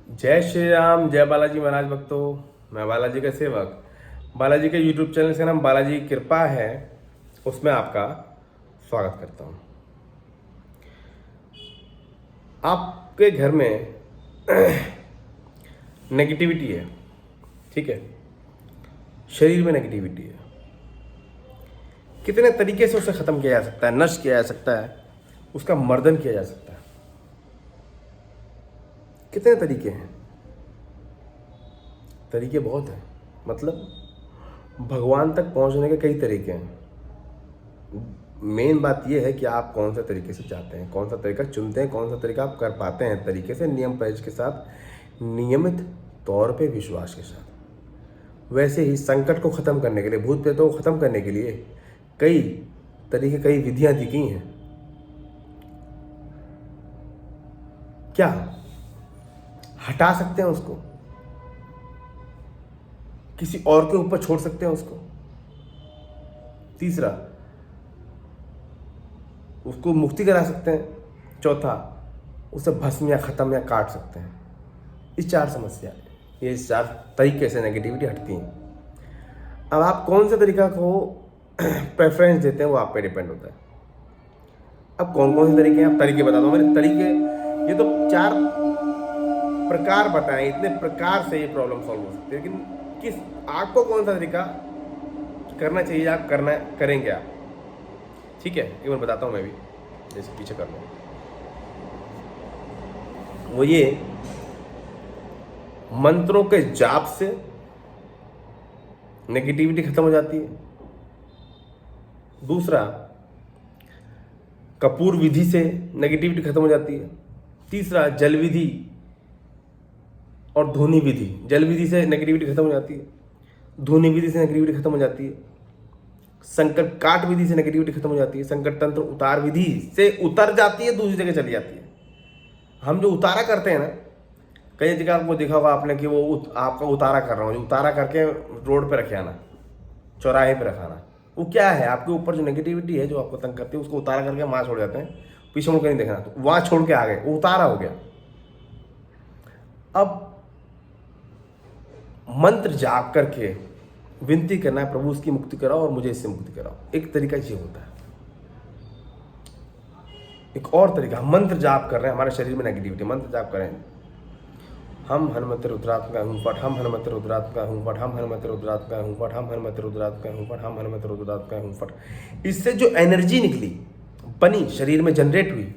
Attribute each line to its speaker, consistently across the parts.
Speaker 1: जय श्री राम, जय बालाजी महाराज भक्तों। मैं बालाजी का सेवक। बालाजी के यूट्यूब चैनल से नाम बालाजी की कृपा है, उसमें आपका स्वागत करता हूँ। आपके घर में नेगेटिविटी है, ठीक है, शरीर में नेगेटिविटी है। कितने तरीके से उसे ख़त्म किया जा सकता है, नष्ट किया जा सकता है, उसका मर्दन किया जा सकता है। कितने तरीके हैं? तरीके बहुत हैं। मतलब भगवान तक पहुंचने के कई तरीके हैं। मेन बात यह है कि आप कौन सा तरीके से जाते हैं, कौन सा तरीका चुनते हैं, कौन सा तरीका आप कर पाते हैं तरीके से, नियम पेज के साथ, नियमित तौर पे विश्वास के साथ। वैसे ही संकट को ख़त्म करने के लिए, भूत प्रेतों को ख़त्म करने के लिए कई तरीके, कई विधियां दी गई हैं। क्या हटा सकते हैं उसको? किसी और के ऊपर छोड़ सकते हैं उसको? तीसरा, उसको मुक्ति करा सकते हैं। चौथा, उसे भस्म या ख़त्म या काट सकते हैं। इस चार समस्या, ये इस चार तरीके से नेगेटिविटी हटती है। अब आप कौन सा तरीका को प्रेफरेंस देते हैं वो आप पे डिपेंड होता है। अब कौन कौन से तरीके हैं, आप तरीके बता दो मेरे तरीके। ये तो चार प्रकार बताएं, इतने प्रकार से ये प्रॉब्लम सॉल्व हो सकती है, लेकिन किस आपको कौन सा तरीका करना चाहिए, आप करना करेंगे आप, ठीक है। एक बार बताता हूँ मैं भी, जैसे पीछे कर लो। वो ये मंत्रों के जाप से नेगेटिविटी खत्म हो जाती है। दूसरा, कपूर विधि से नेगेटिविटी खत्म हो जाती है। तीसरा, जल विधि और धूनी विधि। जल विधि से नेगेटिविटी खत्म हो जाती है, धूनी विधि से नेगेटिविटी खत्म हो जाती है, संकट काट विधि से नेगेटिविटी खत्म हो जाती है, संकट तंत्र उतार विधि से उतर जाती है, दूसरी जगह चली जाती है। हम जो उतारा करते हैं ना, कई जगह आपको देखा होगा आपने कि वो आपका उतारा कर रहा हूँ, उतारा करके रोड पे रखे आना, चौराहे पे रखाना, वो क्या है? आपके ऊपर जो नेगेटिविटी है जो आपको तंग करती है, उसको उतारा करके वहाँ छोड़ जाते हैं, पीछे मुड़ कर नहीं देखना, तो वहाँ छोड़ के आ गए, वो उतारा हो गया। अब मंत्र जाप करके विनती करना है, प्रभु उसकी मुक्ति कराओ और मुझे इससे मुक्ति कराओ। एक तरीका ये होता है। एक और तरीका, हम मंत्र जाप कर रहे हैं, हमारे शरीर में नेगेटिविटी, मंत्र जाप करें, हम हनुमत रुद्रात्मका हूँ फट, हम हनुमत रुद्रात्मका हूँ फट, हम हनुमत रुद्रात्मका हूँ फट, हम हनुमत रुद्रात्मका हूँ फट, हम हनुमत रुद्रात्मका हूँ फट। इससे जो एनर्जी निकली, बनी, शरीर में जनरेट हुई,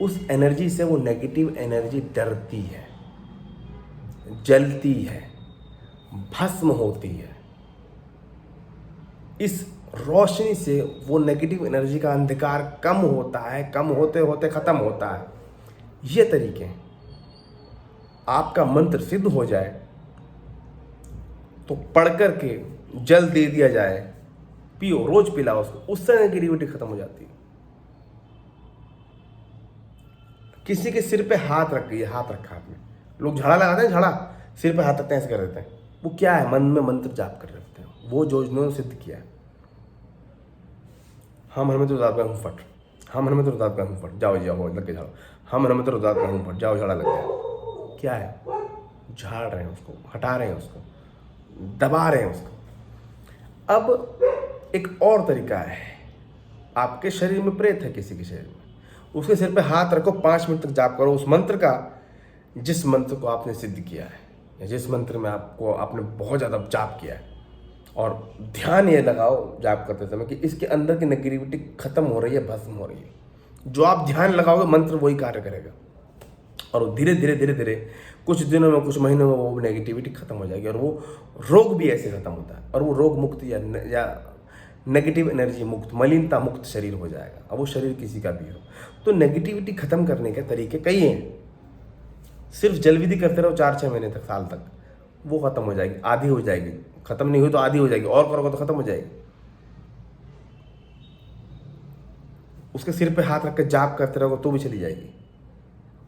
Speaker 1: उस एनर्जी से वो नेगेटिव एनर्जी डरती है, जलती है, भस्म होती है। इस रोशनी से वो नेगेटिव एनर्जी का अंधकार कम होता है, कम होते होते खत्म होता है। ये तरीके हैं। आपका मंत्र सिद्ध हो जाए तो पढ़ करके जल दे दिया जाए, पियो, रोज पिलाओ उसको, उससे नेगेटिविटी खत्म हो जाती है। किसी के सिर पे हाथ रख गई, हाथ रखा आपने, लोग झाड़ा लगाते हैं, झाड़ा सिर पे हाथ रखते हैं, ऐसे कर देते हैं, वो क्या है? मन में मंत्र जाप कर रखते हैं, वो जो उन्होंने सिद्ध किया है। हम हनुमत रुद्रात्मका हूँ फट, हम हनुमत रुद्रात्मका हूँ फट, जाओ जाओ लग के झाड़ो, हम हनुमत रुद्रात्मका हूँ फट, जाओ झाड़ा लग गया। क्या है? झाड़ रहे हैं उसको, हटा रहे हैं उसको, दबा रहे हैं उसको। अब एक और तरीका है, आपके शरीर में प्रेत है, किसी के शरीर में, उसके सिर पे हाथ रखो, 5 मिनट तक जाप करो उस मंत्र का, जिस मंत्र को आपने सिद्ध किया है, या जिस मंत्र में आपने बहुत ज़्यादा जाप किया है। और ध्यान ये लगाओ जाप करते समय कि इसके अंदर की नेगेटिविटी खत्म हो रही है, भस्म हो रही है। जो आप ध्यान लगाओगे, मंत्र वही कार्य करेगा, और धीरे धीरे धीरे धीरे कुछ दिनों में, कुछ महीनों में वो नेगेटिविटी खत्म हो जाएगी, और वो रोग भी ऐसे खत्म होता है, और वो रोग मुक्त या नेगेटिव एनर्जी मुक्त, मलिनता मुक्त शरीर हो जाएगा। अब वो शरीर किसी का भी हो। तो नेगेटिविटी खत्म करने के तरीके कई हैं। सिर्फ जल विधि करते रहो 4-6 महीने तक, साल तक, वो खत्म हो जाएगी, आधी हो जाएगी। खत्म नहीं हुई तो आधी हो जाएगी, और करोगे तो खत्म हो जाएगी। उसके सिर पे हाथ रख के जाप करते रहोगे तो भी चली जाएगी।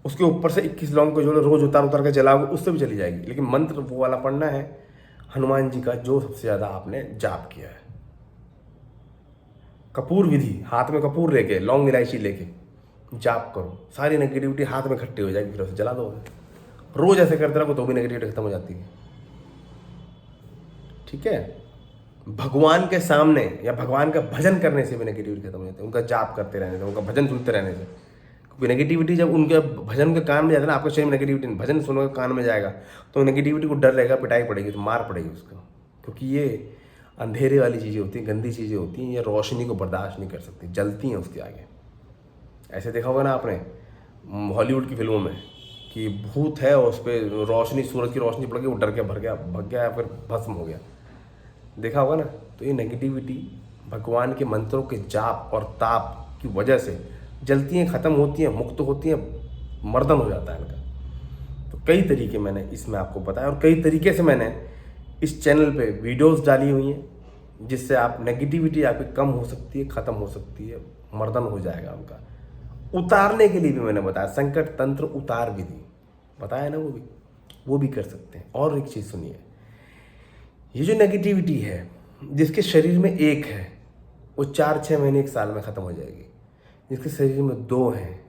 Speaker 1: उसके ऊपर से 21 लौंग को जो रोज उतार उतार के जलाओगे, उससे भी चली जाएगी। लेकिन मंत्र वो वाला पढ़ना है, हनुमान जी का, जो सबसे ज्यादा आपने जाप किया है। कपूर विधि, हाथ में कपूर लेके, लौंग इलायची लेके जाप करो, सारी नेगेटिविटी हाथ में इकट्ठी हो जाएगी, फिर उसे जला दो रोज ऐसे करते रहो तो भी नेगेटिविटी खत्म हो जाती है। ठीक है, भगवान के सामने या भगवान का भजन करने से भी नेगेटिविटी खत्म हो जाती है, उनका जाप करते रहने से, उनका भजन सुनते रहने से। क्योंकि नेगेटिविटी जब उनके भजन के कान में जाता है ना, आपके शरीर में नेगेटिविटी भजन सुनोगे कान में जाएगा तो नेगेटिविटी को डर रहेगा, पिटाई पड़ेगी, तो मार पड़ेगी उसको। क्योंकि ये अंधेरे वाली चीज़ें होती हैं, गंदी चीज़ें होती हैं, ये रोशनी को बर्दाश्त नहीं कर सकती, जलती हैं उसके आगे। ऐसे देखा होगा ना आपने हॉलीवुड की फिल्मों में कि भूत है और उस पर रोशनी, सूरज की रोशनी पड़ गई, वो डर के भग गया या फिर भस्म हो गया, देखा होगा ना। तो ये नेगेटिविटी भगवान के मंत्रों के जाप और ताप की वजह से जलती हैं, ख़त्म होती हैं, मुक्त होती हैं, मर्दन हो जाता है इनका। तो कई तरीके मैंने इसमें आपको बताया और कई तरीके से मैंने इस चैनल पे वीडियोस डाली हुई हैं जिससे आप नेगेटिविटी आपकी कम हो सकती है, ख़त्म हो सकती है, मर्दन हो जाएगा उनका। उतारने के लिए भी मैंने बताया, संकट तंत्र उतार विधि बताया ना, वो भी कर सकते हैं। और एक चीज़ सुनिए, ये जो नेगेटिविटी है जिसके शरीर में एक है वो 4-6 महीने 1 साल में ख़त्म हो जाएगी। जिसके शरीर में 2 हैं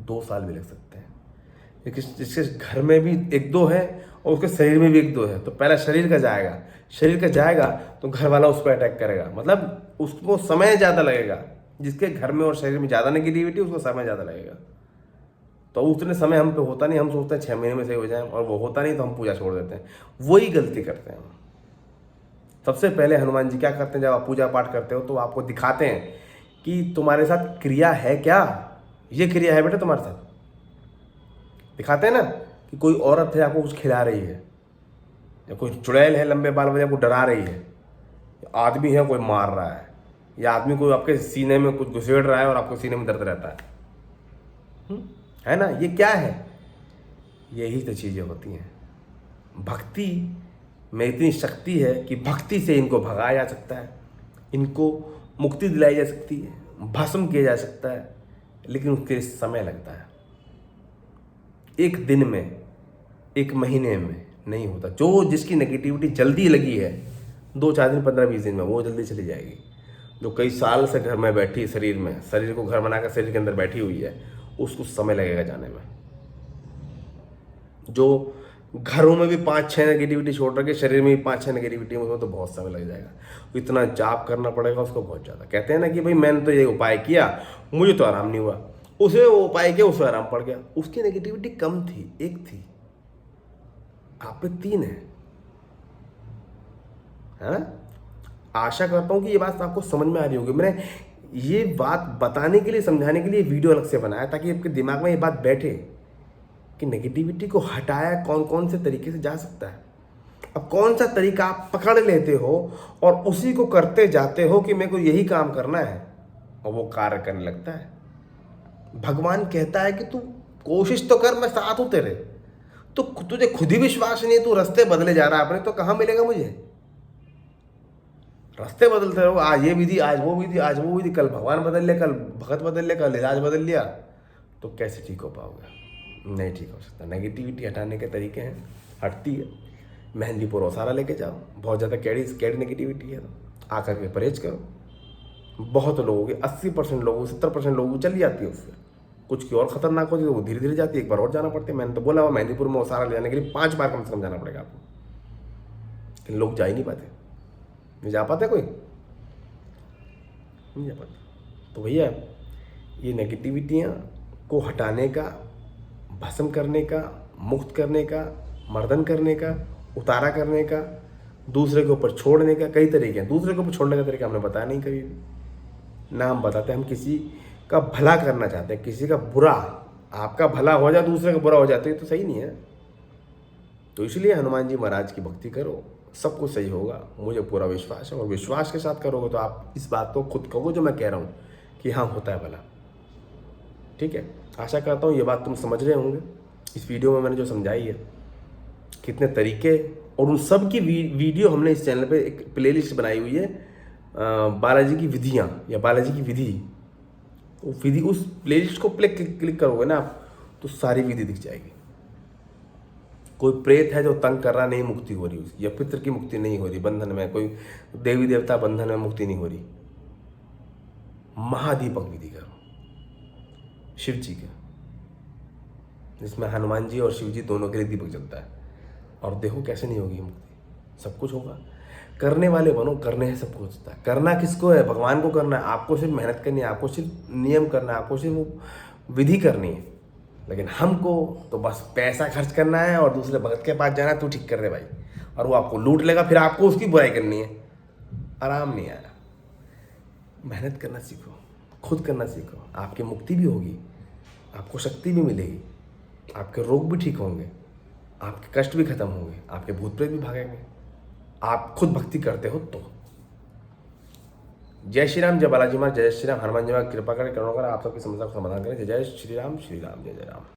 Speaker 1: 2 साल भी लग सकते हैं। जिसके घर में भी 1-2 है और उसके शरीर में भी 1-2 है, तो पहला शरीर का जाएगा तो घर वाला उस पर अटैक करेगा, मतलब उसको समय ज़्यादा लगेगा। जिसके घर में और शरीर में ज़्यादा नेगेटिविटी उसको समय ज़्यादा लगेगा। तो उतने समय हम पे होता नहीं, हम सोचते हैं 6 महीने में सही हो जाए, और वो होता नहीं तो हम पूजा छोड़ देते हैं। वही गलती करते हैं। सबसे पहले हनुमान जी क्या करते हैं, जब आप पूजा पाठ करते हो तो आपको दिखाते हैं कि तुम्हारे साथ क्रिया है क्या, ये क्रिया है बेटा तुम्हारे साथ। दिखाते हैं ना कि कोई औरत है आपको कुछ खिला रही है, या कोई चुड़ैल है लंबे बाल वाली आपको डरा रही है, आदमी है कोई मार रहा है, या आदमी कोई आपके सीने में कुछ घुसेड़ रहा है और आपको सीने में दर्द रहता है ना। ये क्या है, यही तो चीज़ें होती हैं। भक्ति में इतनी शक्ति है कि भक्ति से इनको भगाया जा सकता है, इनको मुक्ति दिलाई जा सकती है, भस्म किया जा सकता है, लेकिन उसके लिए समय लगता है। 1 दिन में, 1 महीने में नहीं होता। जो जिसकी नेगेटिविटी जल्दी लगी है 2-4 दिन, 15-20 दिन में वो जल्दी चली जाएगी। जो कई साल से घर में बैठी, शरीर को घर बनाकर शरीर के अंदर बैठी हुई है, उसको समय लगेगा जाने में। जो घरों में भी 5-6 नेगेटिविटी छोड़ रखे, शरीर में भी 5-6 नेगेटिविटी, उसमें तो बहुत समय लग जाएगा। इतना जाप करना पड़ेगा उसको बहुत ज़्यादा। कहते हैं ना कि भाई मैंने तो ये उपाय किया, मुझे तो आराम नहीं हुआ, उसे वो उपाय किया, उसे आराम पड़ गया। उसकी नेगेटिविटी कम थी, 1 थी, आप पे 3 है ना। आशा करता हूँ कि ये बात आपको समझ में आ रही होगी। मैंने ये बात बताने के लिए, समझाने के लिए वीडियो अलग से बनाया, ताकि आपके दिमाग में ये बात बैठे कि नेगेटिविटी को हटाया कौन कौन से तरीके से जा सकता है। अब कौन सा तरीका आप पकड़ लेते हो और उसी को करते जाते हो कि मेरे को यही काम करना है, और वो कार्य करने लगता है। भगवान कहता है कि तू कोशिश तो कर, मैं साथ हूं तेरे। तो तुझे खुद ही विश्वास नहीं है, तू रास्ते बदले जा रहा है अपने, तो कहाँ मिलेगा मुझे। रास्ते बदलते रहो, आज ये विधि, आज वो विधि, आज वो विधि, कल भगवान बदल ले, कल भगत बदल ले, कल इलाज बदल लिया, तो कैसे ठीक हो पाओगे। नहीं ठीक हो सकता। नेगेटिविटी हटाने के तरीके हैं, हटती है। मेहंदी पर ओसारा लेके जाओ, बहुत ज़्यादा कैडी नेगेटिविटी है तो आकर के परहेज करो। बहुत लोगों के 80% लोगों, 70% लोगों को चली जाती है उससे। कुछ की और खतरनाक होती है, वो धीरे धीरे जाती है, एक बार और जाना पड़ता है। मैंने तो बोला हुआ मेहंदीपुर में ओसारा ले जाने के लिए 5 बार कम से कम जाना पड़ेगा आपको, लेकिन लोग जा ही नहीं पाते। नहीं जा पाते, कोई नहीं जा पाता। तो भैया ये नेगेटिविटियाँ को हटाने का, भस्म करने का, मुक्त करने का, मर्दन करने का, उतारा करने का, दूसरे के ऊपर छोड़ने का कई तरीके हैं। दूसरे के ऊपर छोड़ने का तरीका हमने बताया नहीं कभी भी ना। हम बताते हैं हम किसी का भला करना चाहते हैं, किसी का बुरा, आपका भला हो जाए दूसरे का बुरा हो जाए तो सही नहीं है। तो इसलिए हनुमान जी महाराज की भक्ति करो, सब कुछ सही होगा, मुझे पूरा विश्वास है। और विश्वास के साथ करोगे तो आप इस बात को खुद कहोगे जो मैं कह रहा हूँ कि हाँ होता है भला। ठीक है, आशा करता हूँ ये बात तुम समझ रहे होंगे। इस वीडियो में मैंने जो समझाई है, कितने तरीके, और उन सब की वीडियो हमने इस चैनल पे एक प्लेलिस्ट बनाई हुई है, बालाजी की विधियाँ या बालाजी की विधि। वो विधि, उस प्लेलिस्ट को क्लिक करोगे ना आप, तो सारी विधि दिख जाएगी। कोई प्रेत है जो तंग कर रहा, नहीं मुक्ति हो रही उसकी, या पितृ की मुक्ति नहीं हो रही बंधन में, कोई देवी देवता बंधन में मुक्ति नहीं हो रही, महादीपक विधि करो शिव जी का, जिसमें हनुमान जी और शिव जी दोनों के लिए दीपक जलता है। और देखो कैसे नहीं होगी मुक्ति, सब कुछ होगा। करने वाले बनो, करने से सब कुछ होता है। करना किसको है? भगवान को करना है। आपको सिर्फ मेहनत करनी है, आपको सिर्फ नियम करना है, आपको सिर्फ वो विधि करनी है। लेकिन हमको तो बस पैसा खर्च करना है और दूसरे भगत के पास जाना है, तू ठीक कर दे भाई, और वो आपको लूट लेगा, फिर आपको उसकी बुराई करनी है। आराम नहीं आया। मेहनत करना सीखो, खुद करना सीखो, आपकी मुक्ति भी होगी, आपको शक्ति भी मिलेगी, आपके रोग भी ठीक होंगे, आपके कष्ट भी खत्म होंगे, आपके भूत प्रेत भी भागेंगे, आप खुद भक्ति करते हो तो। जय श्री राम, जय बालाजी महाराज, जय श्री राम, हनुमान जी महाराज कृपा करें, करुणा करें, आप सबकी समस्या का समाधान करें। जय जय श्री राम, जय जय राम।